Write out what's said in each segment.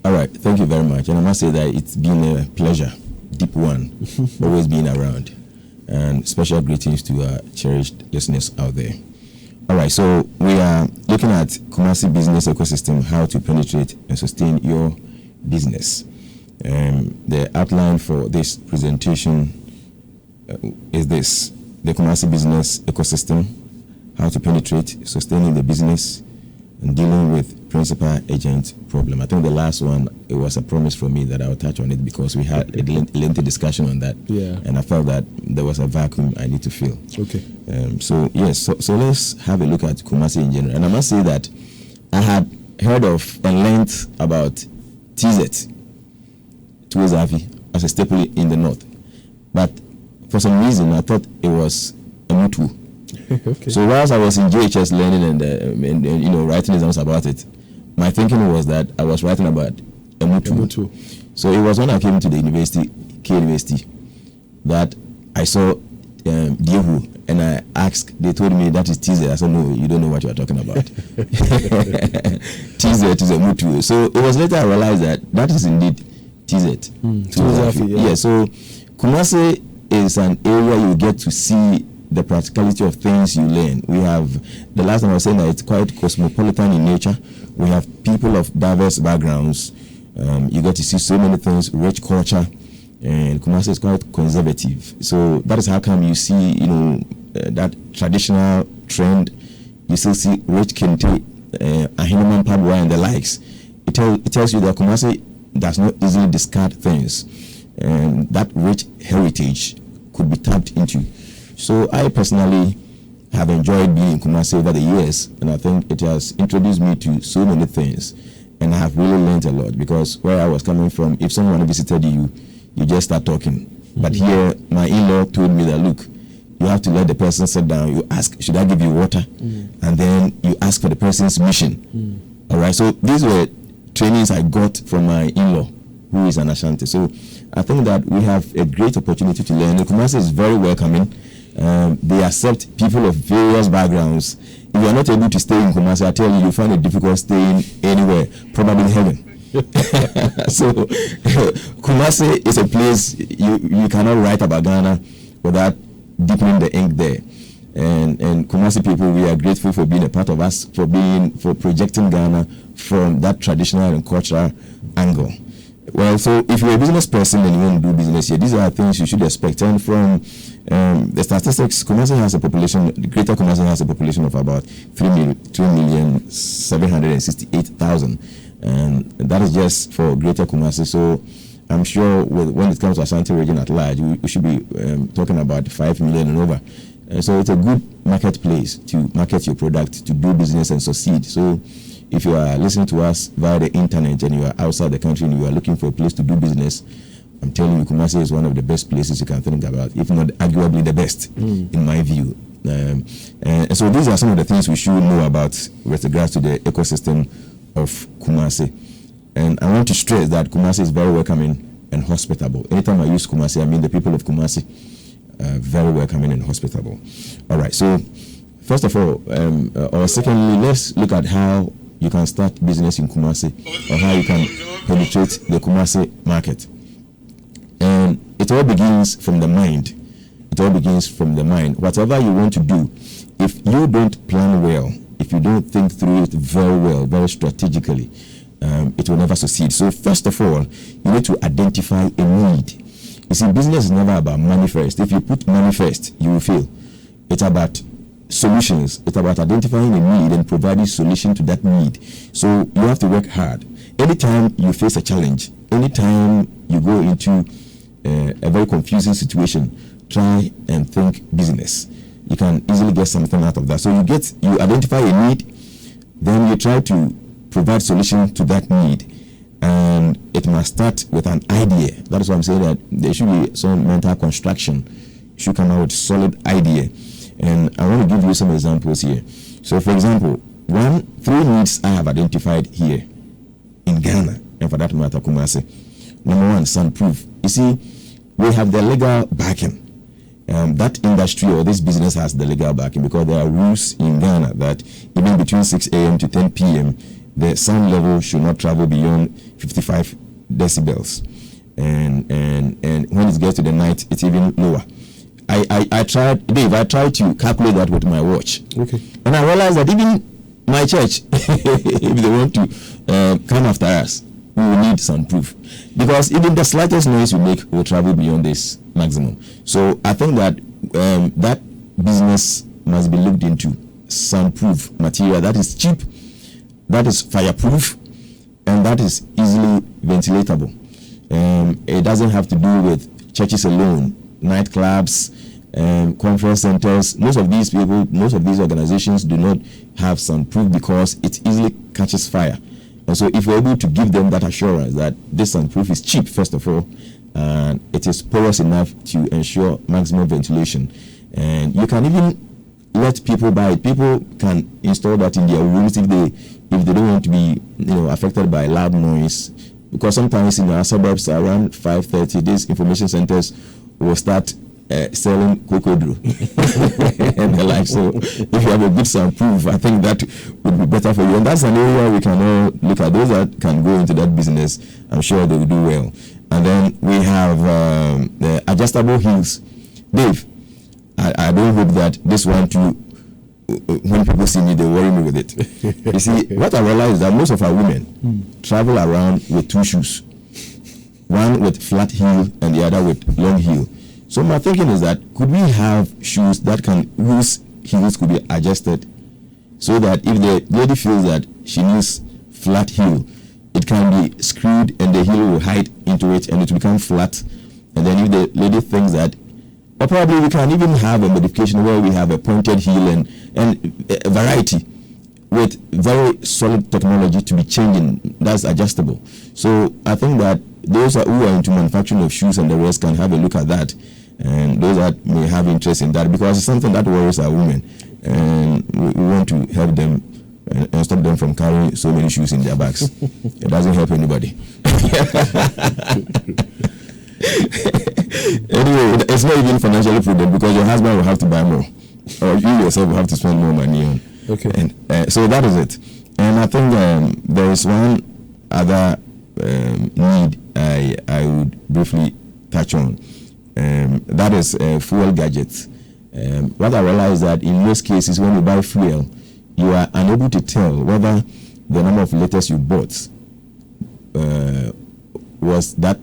All right, thank you very much. And I must say that it's been a pleasure, deep one, always being around. And special greetings to our cherished listeners out there. All right, so we are looking at Kumasi business ecosystem, how to penetrate and sustain your business. The outline for this presentation is this: the Kumasi business ecosystem, how to penetrate, sustaining the business, and dealing with principal agent problem. I think the last one, it was a promise from me that I would touch on it because we had a lengthy discussion on that. Yeah. And I felt that there was a vacuum I need to fill. Okay. So let's have a look at Kumasi in general. And I must say that I had heard of and learned about TZ, Tuwezavi, as a staple in the north. But for some reason, I thought it was a mutu. Okay. So whilst I was in JHS learning and writing exams about it, my thinking was that I was writing about a mutu. So it was when I came to the university, K University, that I saw Diehu, and I asked. They told me that is TZ. I said, no, you don't know what you are talking about. TZ is a mutu. So it was later I realized that is indeed TZ. Yeah. So Kumasi is an area you get to see the practicality of things you learn. We have, the last time I was saying that it's quite cosmopolitan in nature. We have people of diverse backgrounds. You get to see so many things, rich culture, and Kumasi is quite conservative. So that is how come you see, that traditional trend. You still see rich kente, Ahinuman Padua and the likes. It tells you that Kumasi does not easily discard things, and that rich heritage could be tapped into. So I personally have enjoyed being in Kumasi over the years, and I think it has introduced me to so many things, and I have really learned a lot, because where I was coming from, if someone visited you, you just start talking. But here, my in-law told me that, look, you have to let the person sit down. You ask, should I give you water? And then you ask for the person's mission. All right, so these were trainings I got from my in-law, who is an Ashanti. So I think that we have a great opportunity to learn. Kumasi is very welcoming. They accept people of various backgrounds. If you are not able to stay in Kumasi, I tell you, you find it difficult staying anywhere, probably in heaven. So Kumasi is a place you cannot write about Ghana without deepening the ink there. And Kumasi people, we are grateful for being a part of us, for projecting Ghana from that traditional and cultural angle. Well, so if you're a business person and you want to do business here, these are things you should expect. And from the statistics, Kumasi has a population, the greater Kumasi has a population of about 3,768,000. And that is just for greater Kumasi. So I'm sure when it comes to Ashanti region at large, we should be talking about 5 million and over. So it's a good marketplace to market your product, to do business and succeed. So if you are listening to us via the internet and you are outside the country and you are looking for a place to do business, I'm telling you, Kumasi is one of the best places you can think about, if not arguably the best, in my view. And so these are some of the things we should know about with regards to the ecosystem of Kumasi. And I want to stress that Kumasi is very welcoming and hospitable. Anytime I use Kumasi, I mean the people of Kumasi are very welcoming and hospitable. All right, so first of all, or secondly, let's look at how you can start business in Kumasi, or how you can penetrate the Kumasi market. And it all begins from the mind. It all begins from the mind. Whatever you want to do, if you don't plan well, if you don't think through it very well, very strategically, it will never succeed. So first of all, you need to identify a need. You see, business is never about money first. If you put money first, you will fail. It's about solutions. It's about identifying a need and providing solution to that need. So you have to work hard. Anytime you face a challenge, anytime you go into a very confusing situation, try and think business. You can easily get something out of that. So you identify a need, then you try to provide solution to that need, and it must start with an idea. That is why I'm saying that there should be some mental construction. You should come out with a solid idea. And I want to give you some examples here. So for example, 3 needs I have identified here in Ghana, and for that matter, Kumasi. Number 1, soundproof. You see, we have the legal backing. That industry or this business has the legal backing, because there are rules in Ghana that even between 6 a.m. to 10 p.m., the sound level should not travel beyond 55 decibels, and when it gets to the night, it's even lower. I tried, Dave. I tried to calculate that with my watch. Okay. And I realized that even my church, if they want to come after us, we will need some proof, because even the slightest noise we make will travel beyond this maximum. So I think that that business must be looked into. Soundproof material that is cheap, that is fireproof, and that is easily ventilatable. It doesn't have to do with churches alone, nightclubs, conference centers. Most of these organizations do not have soundproof because it easily catches fire. And so if we're able to give them that assurance that this soundproof is cheap, first of all, and it is porous enough to ensure maximum ventilation, and you can even let people buy it. People can install that in their rooms if they don't want to be affected by loud noise, because sometimes in our suburbs around 5:30 these information centers will start selling cocodro and the like. So if you have a good soundproof, I think that would be better for you, and that's an area we can all look at. Those that can go into that business, I'm sure they will do well. And then we have the adjustable heels. Dave, I don't hope that this one too, when people see me, they worry me with it. You see, what I realize is that most of our women travel around with two shoes, one with flat heel and the other with long heel. So my thinking is that could we have shoes whose heels could be adjusted, so that if the lady feels that she needs flat heel, it can be screwed and the heel will hide into it and it will become flat. And then if the lady thinks that, or probably we can even have a modification where we have a pointed heel and a variety with very solid technology to be changing, that's adjustable. So I think that those who are into manufacturing of shoes and the rest can have a look at that, and those that may have interest in that, because it's something that worries our women, and we want to help them and stop them from carrying so many shoes in their bags. It doesn't help anybody. Anyway, it's not even financially prudent, because your husband will have to buy more, or you yourself will have to spend more money on. Okay. And so that is it. And I think there is one other need I would briefly touch on. That is fuel gadgets. What I realize is that in most cases, when you buy fuel, you are unable to tell whether the number of liters you bought was that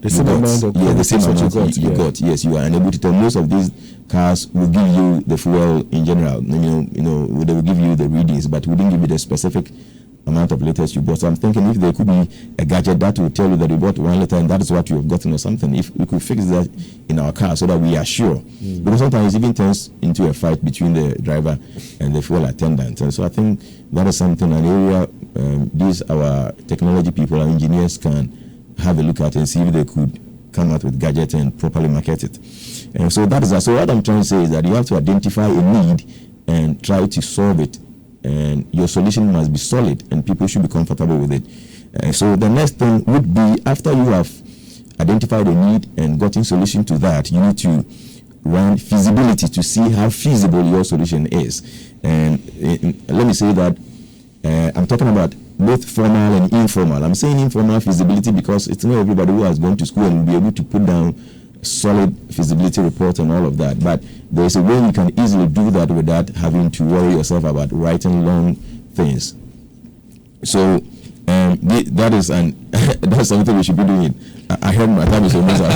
the same amount of the same amount you got. Yes, you are unable to tell. Most of these cars will give you the fuel in general. They will give you the readings, but we didn't give you the specific amount of liters you bought. So I'm thinking if there could be a gadget that will tell you that you bought 1 liter and that is what you have gotten or something. If we could fix that in our car so that we are sure, because sometimes it even turns into a fight between the driver and the fuel attendant. And so I think that is something, an area these our technology people, our engineers can have a look at and see if they could come out with gadgets and properly market it. And so that is that. So what I'm trying to say is that you have to identify a need and try to solve it, and your solution must be solid and people should be comfortable with it. So the next thing would be, after you have identified a need and gotten solution to that, you need to run feasibility to see how feasible your solution is. And let me say that I'm talking about both formal and informal. I'm saying informal feasibility because it's not everybody who has gone to school and will be able to put down solid feasibility report and all of that. But there's a way you can easily do that without having to worry yourself about writing long things. So that is that's something we should be doing. I heard my time is almost up.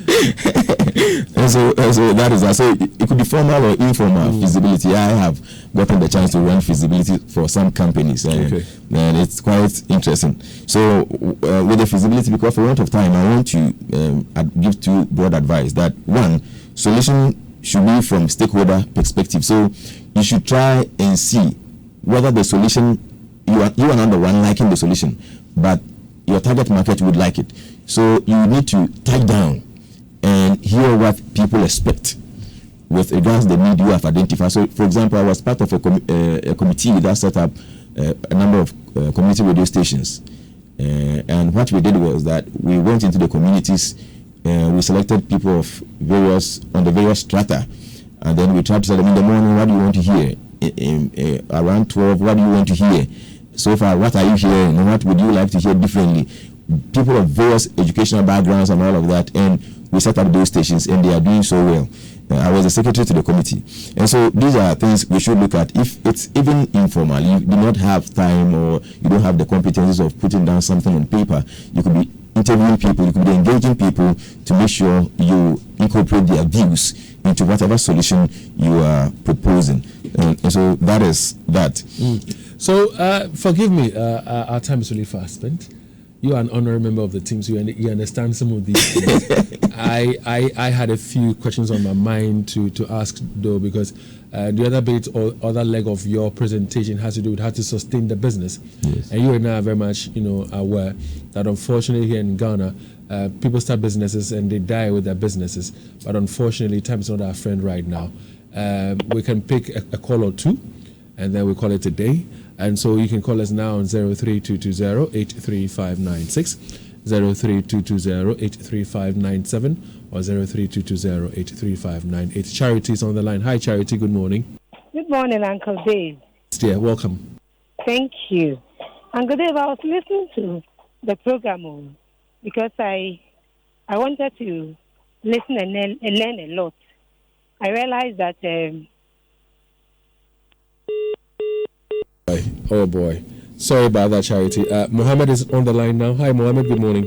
and so that is that. So it could be formal or informal feasibility. I have gotten the chance to run feasibility for some companies, and it's quite interesting. So with the feasibility, because for want of time, I want to give two broad advice. That one, solution should be from stakeholder perspective. So you should try and see whether the solution, you are not the one liking the solution, but your target market would like it. So you need to tie down and hear what people expect with regards to the need you have identified. So, for example, I was part of a committee that set up a number of community radio stations. And what we did was that we went into the communities, we selected people of the various strata, and then we tried to tell them in the morning, what do you want to hear? around 12, what do you want to hear? So far, what are you hearing? And what would you like to hear differently? People of various educational backgrounds and all of that, and we set up those stations, and they are doing so well. I was the secretary to the committee, and so these are things we should look at. If it's even informal, you do not have time or you don't have the competencies of putting down something on paper, you could be interviewing people, you could be engaging people to make sure you incorporate their views into whatever solution you are proposing. And so that is that. So forgive me, our time is really fast spent. You are an honorary member of the team, so you understand some of these things. I had a few questions on my mind to ask, though, because the other bit or other leg of your presentation has to do with how to sustain the business. Yes. And you and I are very much, aware that unfortunately here in Ghana, people start businesses and they die with their businesses. But unfortunately, time is not our friend right now. We can pick a call or two, and then we call it a day. And so you can call us now on 03220-83596, 03220-83597, or 03220-83598. Charity is on the line. Hi, Charity. Good morning. Good morning, Uncle Dave. Yeah, welcome. Thank you. Uncle Dave, I was listening to the program because I wanted to listen and learn a lot. I realized that... Oh boy. Sorry about that, Charity. Mohammed is on the line now. Hi, Mohammed. Good morning.